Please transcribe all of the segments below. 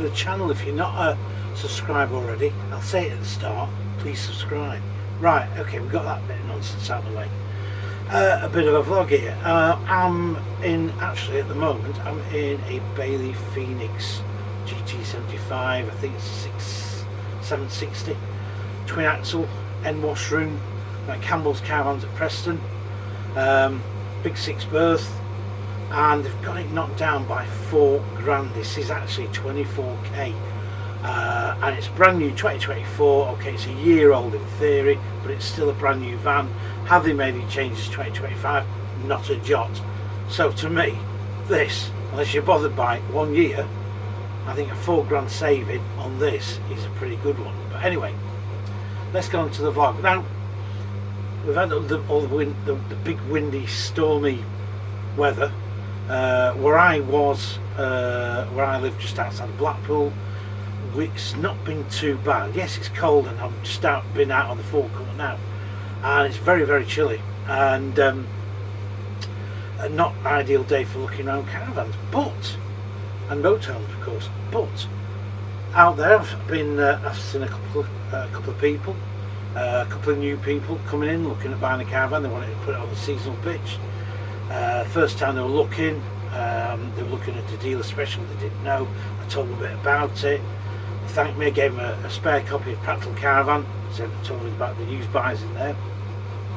the channel. If you're not a subscriber already, I'll say it at the start, please subscribe. Right, okay, we've got that bit of nonsense out of the way. A bit of a vlog here. I'm in, actually at the moment, I'm in a Bailey Phoenix GT75, I think it's 760, twin axle, end washroom, like Campbell's Caravans at Preston, big 6 berth, and they've got it knocked down by £4,000. This is actually 24k. And it's brand new, 2024. Okay, it's a year old in theory, but it's still a brand new van. Have they made any changes 2025? Not a jot. So to me, this, unless you're bothered by 1 year, I think a £4,000 saving on this is a pretty good one. But anyway, let's go on to the vlog. Now, we've had all the big windy, stormy weather. Where I live just outside of Blackpool, it's not been too bad. Yes, it's cold, and I'm just been out on the forecourt now, and it's very, very chilly, and a not ideal day for looking around caravans, and motorhomes, of course. But out there, I've seen a couple of people, a couple of new people coming in looking at buying a caravan. They wanted to put it on the seasonal pitch. First time they were looking at a dealer special they didn't know. I told them a bit about it. They thanked me. I gave them a spare copy of Practical Caravan. So they told me about the used buys in there.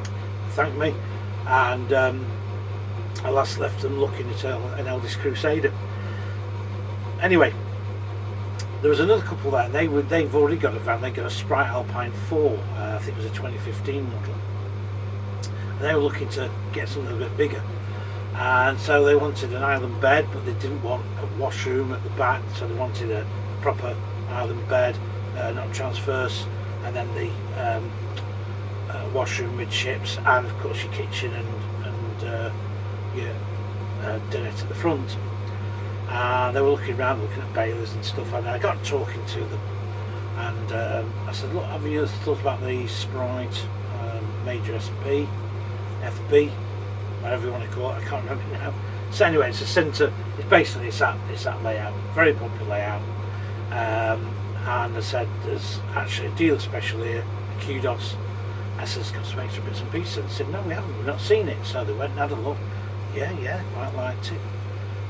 They thanked me, and I last left them looking at an Eldest Crusader. Anyway, there was another couple there. They've already got a van. They got a Sprite Alpine 4. I think it was a 2015 model. And they were looking to get something a bit bigger. And so they wanted an island bed, but they didn't want a washroom at the back, so they wanted a proper island bed, not transverse, and then the washroom midships, and of course your kitchen and your dinner to the front. And they were looking around, looking at Baileys and stuff, and I got talking to them, and I said, look, have you thought about the Sprite Major SP, FB, whatever you want to call it, I can't remember now. So anyway, it's a centre, it's that layout, very popular layout. And I said, there's actually a dealer special here, a Kudos. I said, it's got some extra bits and pieces. They said, no, we haven't, we've not seen it. So they went and had a look. Yeah, quite liked it.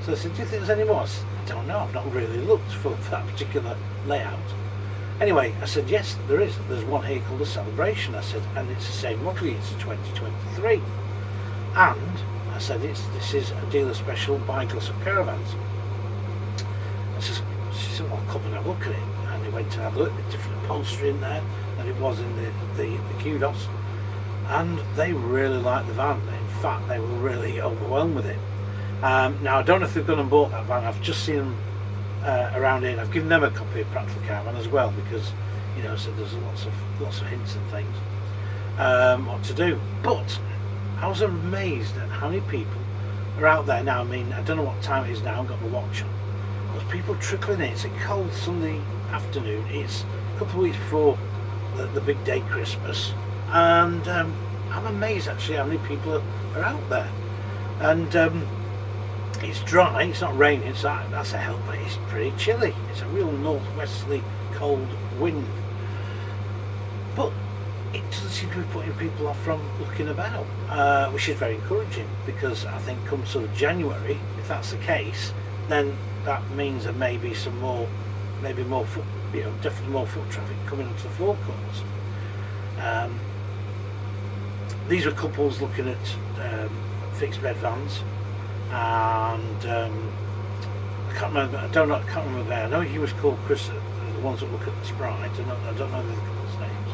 So they said, do you think there's any more? I said, I don't know, I've not really looked for that particular layout. Anyway, I said, yes, there is. There's one here called the Celebration. I said, and it's the same model, it's a 2023. And I said, this is a dealer special by Glossop Caravans. She said, well, come and have a look at it. And they went to have a look at the different upholstery in there than it was in the Kudos. And they really liked the van. In fact, they were really overwhelmed with it. Now, I don't know if they've gone and bought that van. I've just seen them around here. I've given them a copy of Practical Caravan as well, because, you know, so there's lots of hints and things what to do. But I was amazed at how many people are out there now. I mean, I don't know what time it is now, I've got my watch on. There's people trickling in. It's a cold Sunday afternoon. It's a couple of weeks before the big day, Christmas. And I'm amazed actually how many people are out there. And it's dry, it's not raining, so that's a help, but it's pretty chilly. It's a real northwesterly cold wind. But it doesn't seem to be putting people off from looking about, which is very encouraging, because I think come sort of January, if that's the case, then that means there may be definitely more foot traffic coming into the forecourts. These were couples looking at fixed bed vans, and I can't remember the guy. I know he was called Chris, the ones that look at the Sprite. I don't know the couple's names.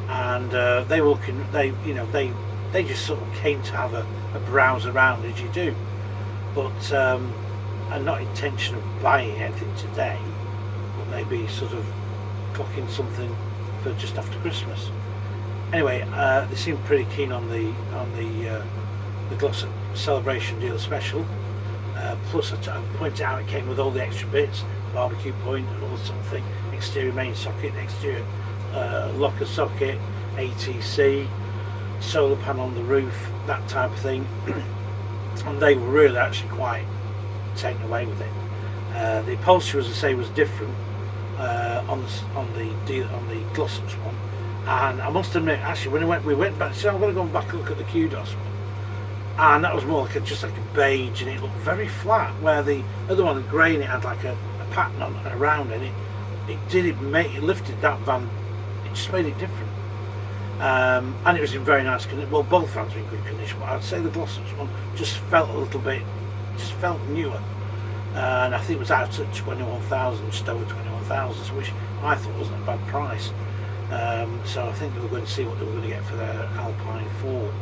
And they were looking. They just sort of came to have a browse around, as you do, but and not intention of buying anything today, but maybe sort of clocking something for just after Christmas. Anyway, they seemed pretty keen on the Glossop Celebration Deal Special. Plus, I pointed out it came with all the extra bits, barbecue point and all sort of thing, exterior main socket, exterior locker socket, ATC, solar panel on the roof, that type of thing. And they were really actually quite taken away with it. The upholstery, as I say, was different on the Glossop's one, and I must admit, actually, when we went back, so I'm going to go back and look at the Kudos one, and that was more like just like a beige, and it looked very flat. Where the other one, the grey, and it had like a pattern on around, and it lifted that van. It just made it different, and it was in very nice condition. Well, both vans were in good condition, but I'd say the Glossop's one just felt a little bit, just felt newer. And I think it was out at 21,000, just over 21,000, which I thought wasn't a bad price. So I think they were going to see what they were going to get for their Alpine 4.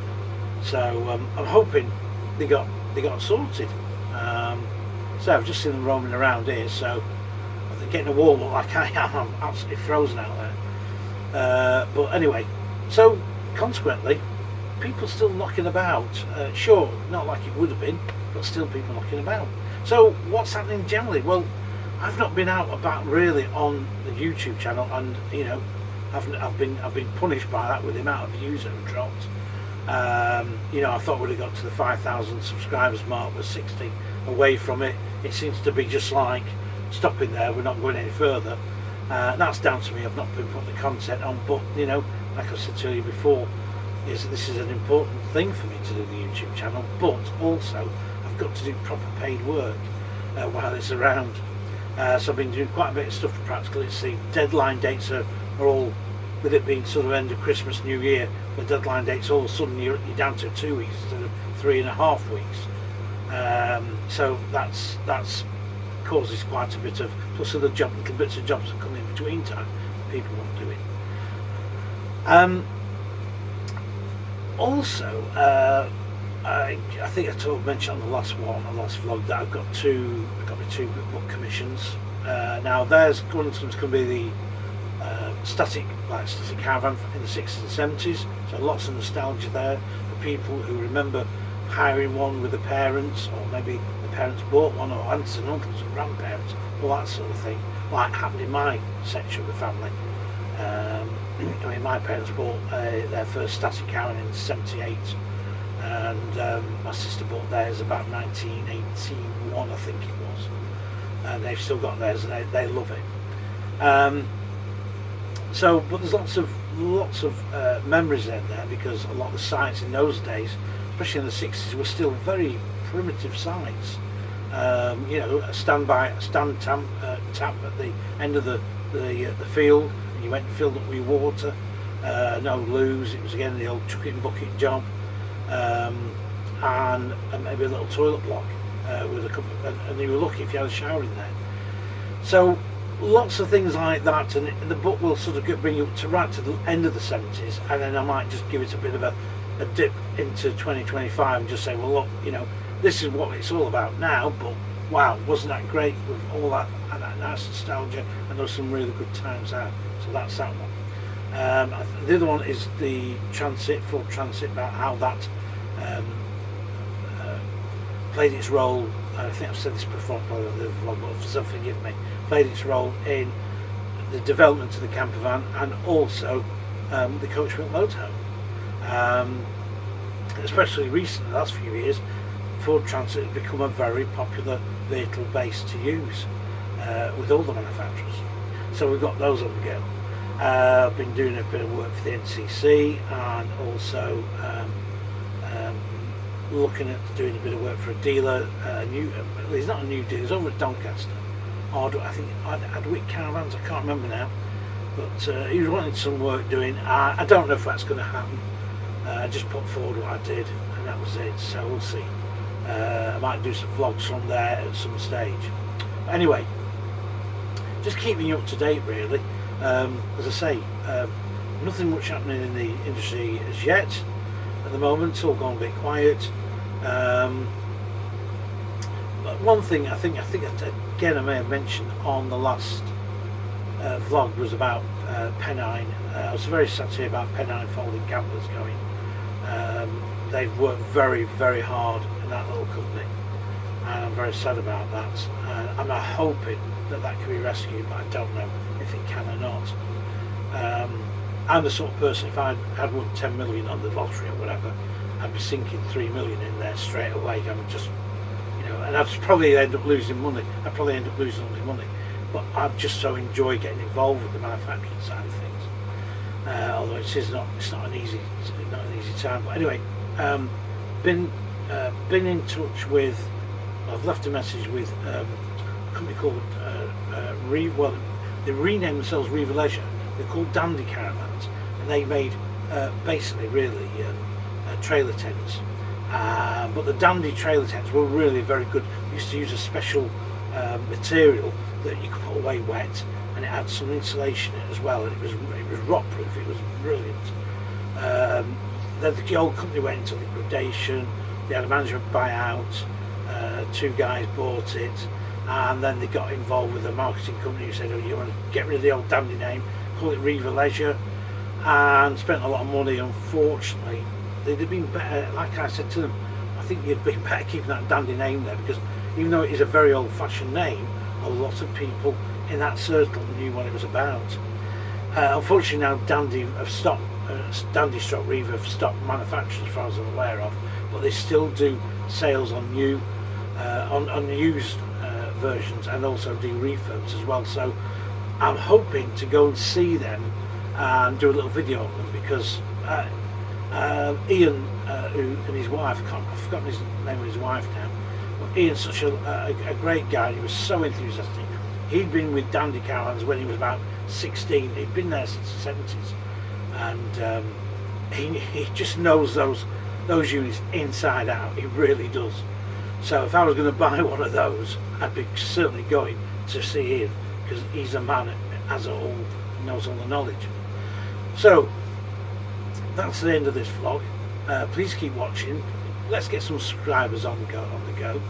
So I'm hoping they got sorted. So I've just seen them roaming around here. So I think getting a warm up like I am, I'm absolutely frozen out there. But anyway, so consequently, people still knocking about. Sure, not like it would have been, but still people knocking about. So what's happening generally? Well, I've not been out about really on the YouTube channel, and you know, I've been punished by that with the amount of views that have dropped. You know, I thought we'd have got to the 5,000 subscribers mark, we're 60 away from it. It seems to be just like stopping there, we're not going any further. That's down to me, I've not been putting the content on, but you know, like I said to you before, this is an important thing for me to do, the YouTube channel, but also I've got to do proper paid work while it's around. So I've been doing quite a bit of stuff for Practical. It's the deadline dates are all, with it being sort of end of Christmas, New Year, the deadline dates all of a sudden you're down to 2 weeks instead of 3.5 weeks. So that's causes quite a bit of, plus other little bits of jobs that come in between time that people want doing. Also, I think I mentioned on the last vlog, that I've got my two book commissions. Now there's going to be the static Caravan in the 60s and 70s, so lots of nostalgia there for people who remember hiring one with the parents, or maybe the parents bought one, or aunts and uncles and grandparents, all that sort of thing, like happened in my section of the family. I mean, my parents bought their first static Caravan in '78, and my sister bought theirs about 1981, I think it was, and they've still got theirs, and they love it. So, but there's lots of memories in there, because a lot of the sites in those days, especially in the 60s, were still very primitive sites. You know, a stand tap at the end of the field, and you went and filled up with your water. No loos, it was again the old chuck it and bucket job, and maybe a little toilet block with a couple, and you were lucky if you had a shower in there. So lots of things like that, and the book will sort of bring you up to right to the end of the 70s, and then I might just give it a bit of a dip into 2025 and just say, well, look, you know, this is what it's all about now, but wow, wasn't that great with all that nice nostalgia, and there were some really good times out. So that's that one. The other one is the Ford Transit, about how that played its role. I think I've said this before, probably on the vlog, but so forgive me. Played its role in the development of the camper van, and also the coachment motorhome. Especially recently, the last few years, Ford Transit has become a very popular vehicle base to use with all the manufacturers. So we've got those on the go. I've been doing a bit of work for the NCC, and also looking at doing a bit of work for a dealer. He's not a new dealer, he's over at Doncaster. I think Adwick Caravans, I can't remember now, but he was wanting some work doing. I don't know if that's going to happen. I just put forward what I did, and that was it, so we'll see. I might do some vlogs from there at some stage. Anyway, just keeping you up to date really. As I say, nothing much happening in the industry as yet at the moment. It's all gone a bit quiet. But one thing I think again I may have mentioned on the last vlog was about Pennine. I was very sad to hear about Pennine folding campers going. They've worked very, very hard in that little company, and I'm very sad about that. I'm hoping that can be rescued, but I don't know if it can or not. I'm the sort of person, if I had won 10 million on the lottery or whatever, I'd be sinking 3 million in there straight away. I'm just, you know, and I'd probably end up losing money. I'd probably end up losing all my money, but I just so enjoy getting involved with the manufacturing side of things. Although it's not an easy time. But anyway, been in touch with. I've left a message with a company called they renamed themselves Riva Leisure. They're called Dandy Caravans, and they made basically really trailer tents. But the Dandy trailer tents were really very good. We used to use a special material that you could put away wet, and it had some insulation in it as well, and it was rot proof. It was brilliant. Then the old company went into liquidation. They had a management buyout. 2 guys bought it, and then they got involved with a marketing company who said, "Oh, you want to get rid of the old Dandy name, call it Riva Leisure," and spent a lot of money. Unfortunately, they'd have been better. Like I said to them, I think you'd been better keeping that Dandy name there, because even though it is a very old-fashioned name, a lot of people in that circle knew what it was about. Unfortunately, now Dandy have stopped. Dandy Stroke Riva have stopped manufacturing, as far as I'm aware of, but they still do sales on new, on used versions, and also do refurbs as well. So I'm hoping to go and see them and do a little video on them, because Ian and his wife, I've forgotten his name of his wife now, but Ian's such a great guy. He was so enthusiastic. He'd been with Dandy Caravans when he was about 16. He'd been there since the 70s, and he just knows those units inside out. He really does. So if I was going to buy one of those, I'd be certainly going to see him, because he's a man as a whole, knows all the knowledge. So that's the end of this vlog. Please keep watching. Let's get some subscribers on the go,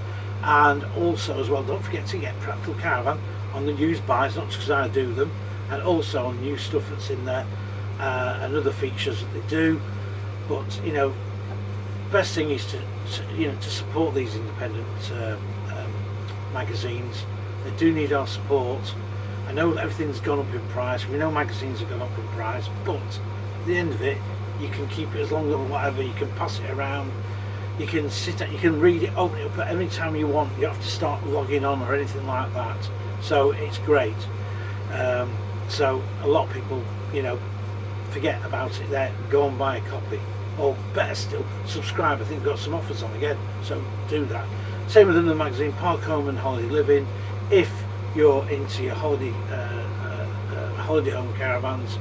and also as well, don't forget to get Practical Caravan on the used buys, not just because I do them, and also on new stuff that's in there, and other features that they do. But you know, best thing is to support these independent magazines. They do need our support. I know that everything's gone up in price. We know magazines have gone up in price, but at the end of it, you can keep it as long as whatever. You can pass it around. You can you can read it, open it up at any time you want. You don't have to start logging on or anything like that. So it's great. So a lot of people, forget about it there. Go and buy a copy. Or better still, subscribe. I think we've got some offers on again, so do that. Same with another magazine, Park Home and Holiday Living. If you're into your holiday home caravans,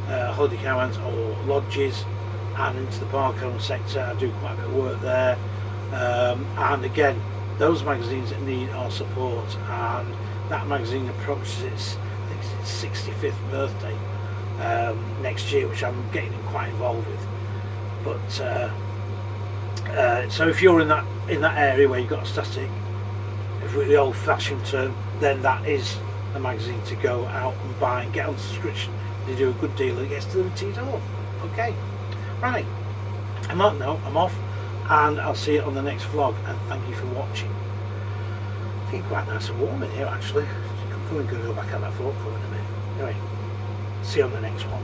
holiday caravans or lodges, and into the park home sector, I do quite a bit of work there. And again, those magazines that need our support, and that magazine approaches its 65th birthday next year, which I'm getting quite involved with. But so if you're in that area where you've got a static, if we're the old-fashioned term, then that is a magazine to go out and buy and get on subscription. They do a good deal. It gets delivered to your door. Okay, right. On that note, I'm off, and I'll see you on the next vlog. And thank you for watching. I think quite nice and warm in here actually. I'm going to go back on that forecourt in a minute. Anyway, see you on the next one.